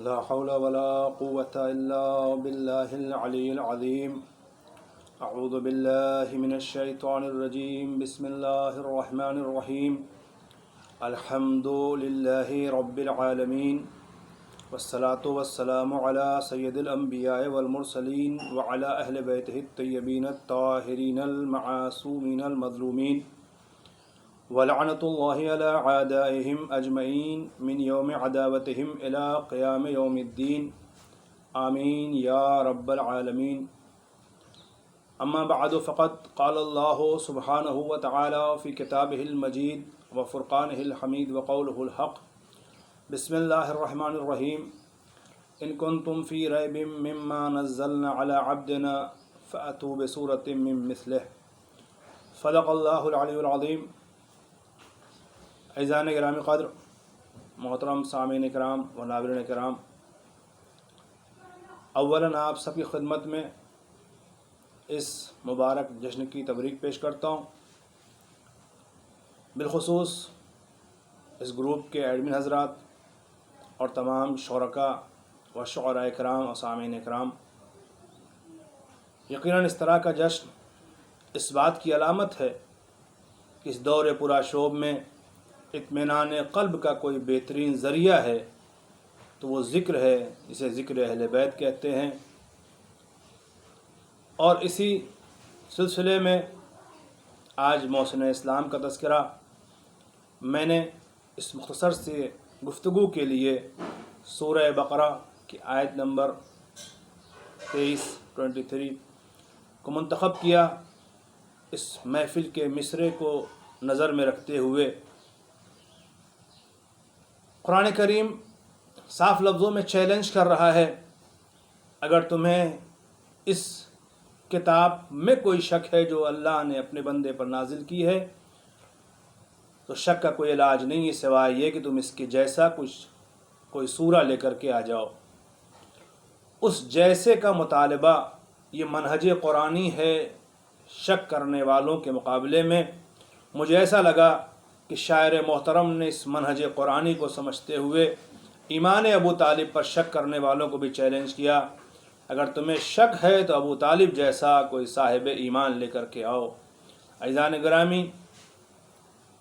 لا حول ولا قوة إلا بالله العلي العظيم. أعوذ بالله من الشيطان الرجيم. بسم الله الرحمن الرحيم. الحمد لله رب العالمين، والصلاة والسلام على سيد الأنبياء والمرسلين وعلى أهل بيته الطيبين الطاهرين المعصومين المظلومين، ولعنة الله على أعدائهم أجمعين من يوم عداوتهم إلى قيام يوم الدين. آمين يا رب العالمين. أما بعد فقد قال الله سبحانه وتعالى في كتابه المجيد وفرقانه الحميد وقوله الحق. بسم الله الرحمن الرحيم. إن كنتم في ريب مما نزلنا على عبدنا فأتوا بسورة من مثله. صدق الله العلي العظيم. عزیزان گرامی قدر، محترم سامعین کرام و ناظرین کرام، اولاً آپ سب کی خدمت میں اس مبارک جشن کی تبریک پیش کرتا ہوں، بالخصوص اس گروپ کے ایڈمن حضرات اور تمام شرکاء و شعراء کرام و سامعین کرام۔ یقیناً اس طرح کا جشن اس بات کی علامت ہے کہ اس دور پورا شوب میں اطمینان قلب کا کوئی بہترین ذریعہ ہے تو وہ ذکر ہے، اسے ذکر اہل بیت کہتے ہیں۔ اور اسی سلسلے میں آج محسن اسلام کا تذکرہ میں نے اس مختصر سے گفتگو کے لیے سورہ بقرہ کی آیت نمبر 23 کو منتخب کیا، اس محفل کے مصرعے کو نظر میں رکھتے ہوئے۔ قرآن کریم صاف لفظوں میں چیلنج کر رہا ہے، اگر تمہیں اس کتاب میں کوئی شک ہے جو اللہ نے اپنے بندے پر نازل کی ہے تو شک کا کوئی علاج نہیں ہے سوائے یہ کہ تم اس کے جیسا کوئی سورہ لے کر کے آ جاؤ۔ اس جیسے کا مطالبہ یہ منہج قرآنی ہے شک کرنے والوں کے مقابلے میں۔ مجھے ایسا لگا کہ شاعر محترم نے اس منہج قرآنی کو سمجھتے ہوئے ایمان ابو طالب پر شک کرنے والوں کو بھی چیلنج کیا، اگر تمہیں شک ہے تو ابو طالب جیسا کوئی صاحب ایمان لے کر کے آؤ۔ عزیزان گرامی،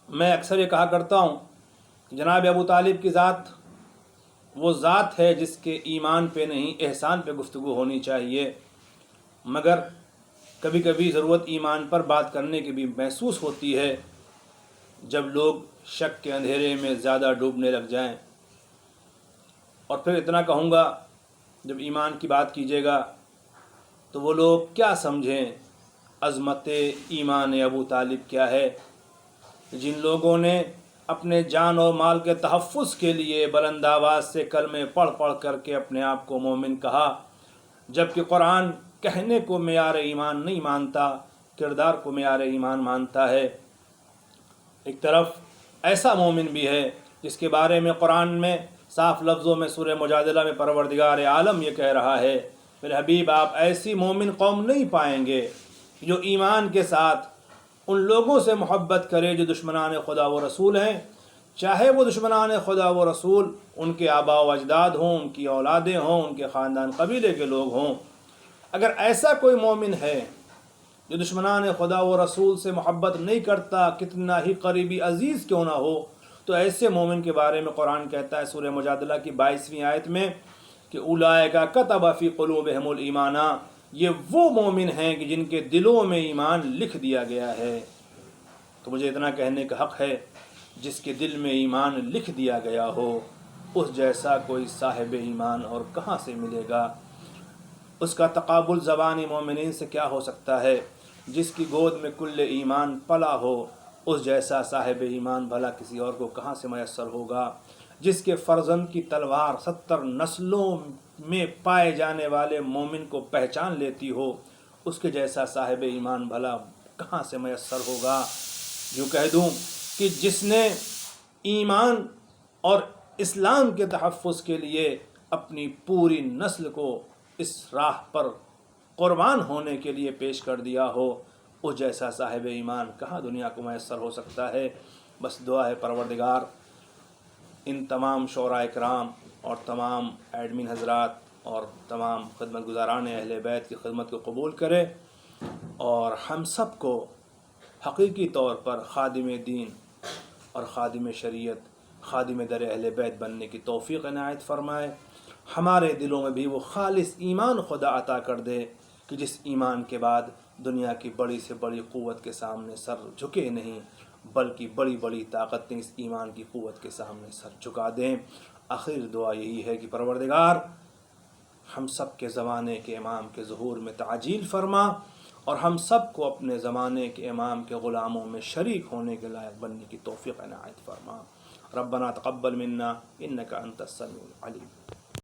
میں اکثر یہ کہا کرتا ہوں کہ جناب ابو طالب کی ذات وہ ذات ہے جس کے ایمان پہ نہیں احسان پہ گفتگو ہونی چاہیے، مگر کبھی کبھی ضرورت ایمان پر بات کرنے کی بھی محسوس ہوتی ہے جب لوگ شک کے اندھیرے میں زیادہ ڈوبنے لگ جائیں۔ اور پھر اتنا کہوں گا، جب ایمان کی بات کیجیے گا تو وہ لوگ کیا سمجھیں عظمت ایمان ابو طالب کیا ہے، جن لوگوں نے اپنے جان و مال کے تحفظ کے لیے بلند آواز سے کلمے پڑھ پڑھ کر کے اپنے آپ کو مومن کہا، جبکہ قرآن کہنے کو معیار ایمان نہیں مانتا، کردار کو معیار ایمان مانتا ہے۔ ایک طرف ایسا مومن بھی ہے جس کے بارے میں قرآن میں صاف لفظوں میں سورہ مجادلہ میں پروردگار عالم یہ کہہ رہا ہے، میرے حبیب آپ ایسی مومن قوم نہیں پائیں گے جو ایمان کے ساتھ ان لوگوں سے محبت کرے جو دشمنان خدا و رسول ہیں، چاہے وہ دشمنان خدا و رسول ان کے آباء و اجداد ہوں، ان کی اولادیں ہوں، ان کے خاندان قبیلے کے لوگ ہوں۔ اگر ایسا کوئی مومن ہے جو دشمنان خدا و رسول سے محبت نہیں کرتا، کتنا ہی قریبی عزیز کیوں نہ ہو، تو ایسے مومن کے بارے میں قرآن کہتا ہے سورہ مجادلہ کی 22ویں آیت میں کہ اولئک کتب فی قلوبہم الایمان، یہ وہ مومن ہیں کہ جن کے دلوں میں ایمان لکھ دیا گیا ہے۔ تو مجھے اتنا کہنے کا حق ہے، جس کے دل میں ایمان لکھ دیا گیا ہو اس جیسا کوئی صاحب ایمان اور کہاں سے ملے گا؟ اس کا تقابل زبانی مومنین سے کیا ہو سکتا ہے؟ جس کی گود میں کل ایمان پلا ہو اس جیسا صاحب ایمان بھلا کسی اور کو کہاں سے میسر ہوگا؟ جس کے فرزند کی تلوار 70 نسلوں میں پائے جانے والے مومن کو پہچان لیتی ہو اس کے جیسا صاحب ایمان بھلا کہاں سے میسر ہوگا؟ یوں کہہ دوں کہ جس نے ایمان اور اسلام کے تحفظ کے لیے اپنی پوری نسل کو اس راہ پر قربان ہونے کے لیے پیش کر دیا ہو اس جیسا صاحب ایمان کہاں دنیا کو میسر ہو سکتا ہے؟ بس دعا ہے پروردگار ان تمام شعراء کرام اور تمام ایڈمن حضرات اور تمام خدمت گزاران اہل بیت کی خدمت کو قبول کرے، اور ہم سب کو حقیقی طور پر خادم دین اور خادم شریعت، خادم در اہل بیت بننے کی توفیق عنایت فرمائے۔ ہمارے دلوں میں بھی وہ خالص ایمان خدا عطا کر دے کہ جس ایمان کے بعد دنیا کی بڑی سے بڑی قوت کے سامنے سر جھکے نہیں، بلکہ بڑی بڑی طاقتیں اس ایمان کی قوت کے سامنے سر جھکا دیں۔ آخر دعا یہی ہے کہ پروردگار ہم سب کے زمانے کے امام کے ظہور میں تعجیل فرما، اور ہم سب کو اپنے زمانے کے امام کے غلاموں میں شریک ہونے کے لائق بننے کی توفیق عنایت فرما۔ ربنا تقبل منا انک انت السمیع العلیم۔